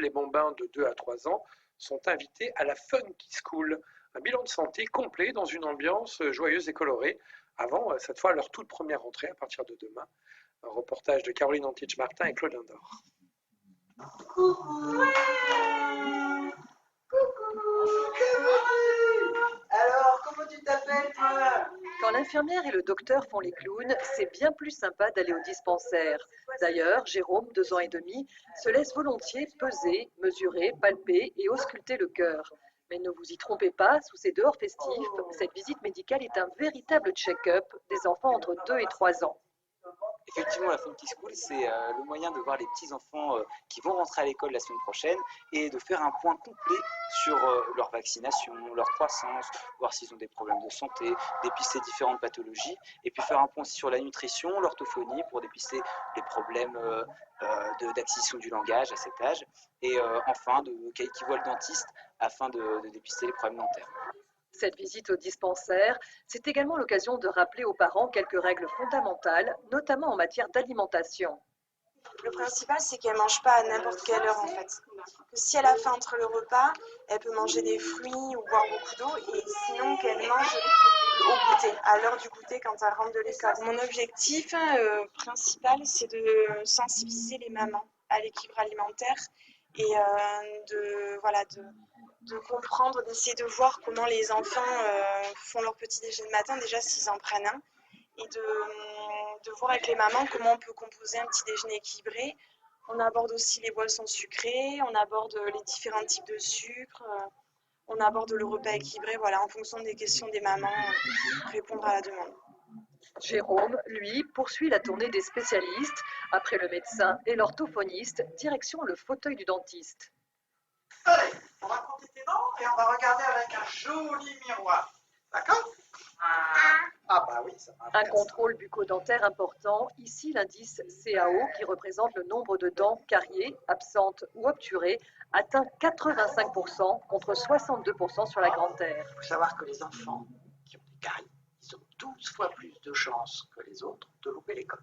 les bambins de 2 à 3 ans sont invités à la Funky School, un bilan de santé complet dans une ambiance joyeuse et colorée, avant cette fois leur toute première rentrée à partir de demain. Un reportage de Caroline Antich-Martin et Claude Lindor. Coucou. Alors, comment tu t'appelles, toi? Quand l'infirmière et le docteur font les clowns, c'est bien plus sympa d'aller au dispensaire. D'ailleurs, Jérôme, 2 ans et demi, se laisse volontiers peser, mesurer, palper et ausculter le cœur. Mais ne vous y trompez pas, sous ces dehors festifs, cette visite médicale est un véritable check-up des enfants entre 2 et 3 ans. Effectivement, la Funky School, c'est le moyen de voir les petits-enfants qui vont rentrer à l'école la semaine prochaine et de faire un point complet sur leur vaccination, leur croissance, voir s'ils ont des problèmes de santé, dépister différentes pathologies et puis faire un point aussi sur la nutrition, l'orthophonie pour dépister les problèmes d'acquisition du langage à cet âge et enfin qui voit le dentiste afin de dépister les problèmes dentaires. Cette visite au dispensaire, c'est également l'occasion de rappeler aux parents quelques règles fondamentales, notamment en matière d'alimentation. Le principal, c'est qu'elle ne mange pas à n'importe quelle heure en fait. Que si elle a faim entre le repas, elle peut manger des fruits ou boire beaucoup d'eau et sinon qu'elle mange au goûter, à l'heure du goûter quand elle rentre de l'école. Mon objectif principal, c'est de sensibiliser les mamans à l'équilibre alimentaire et de comprendre, d'essayer de voir comment les enfants font leur petit déjeuner le matin, déjà s'ils en prennent un, et de voir avec les mamans comment on peut composer un petit déjeuner équilibré. On aborde aussi les boissons sucrées, on aborde les différents types de sucre, on aborde le repas équilibré, voilà, en fonction des questions des mamans, répondre à la demande. Jérôme, lui, poursuit la tournée des spécialistes. Après le médecin et l'orthophoniste, direction le fauteuil du dentiste. Allez, on va compter tes dents et on va regarder avec un joli miroir. D'accord? Ah bah oui, ça va. Un contrôle bucco-dentaire important, ici l'indice CAO qui représente le nombre de dents cariées, absentes ou obturées, atteint 85% contre 62% sur la grande terre. Il faut savoir que les enfants qui ont des caries, ils ont 12 fois plus de chances que les autres de louper l'école.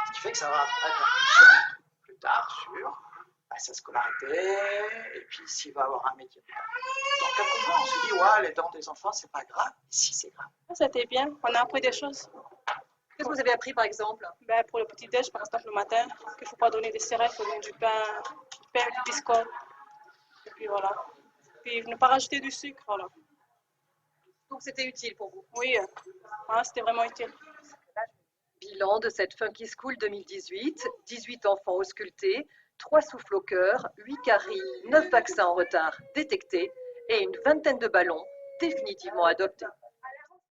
Ce qui fait que ça va être plus tard sur sa scolarité et puis s'il va avoir un métier. Donc quelquefois on se dit ouais les dents des enfants c'est pas grave, si c'est grave. C'était bien, on a appris des choses. Qu'est-ce que vous avez appris par exemple? Pour le petit-déj, par exemple le matin, qu'il ne faut pas donner des céréales, il faut donner du pain, du biscuit. Et puis voilà. Puis ne pas rajouter du sucre, voilà. Donc c'était utile pour vous? Oui, c'était vraiment utile. Bilan de cette Funky School 2018, 18 enfants auscultés, 3 souffles au cœur, 8 caries, 9 vaccins en retard détectés et une vingtaine de ballons définitivement adoptés.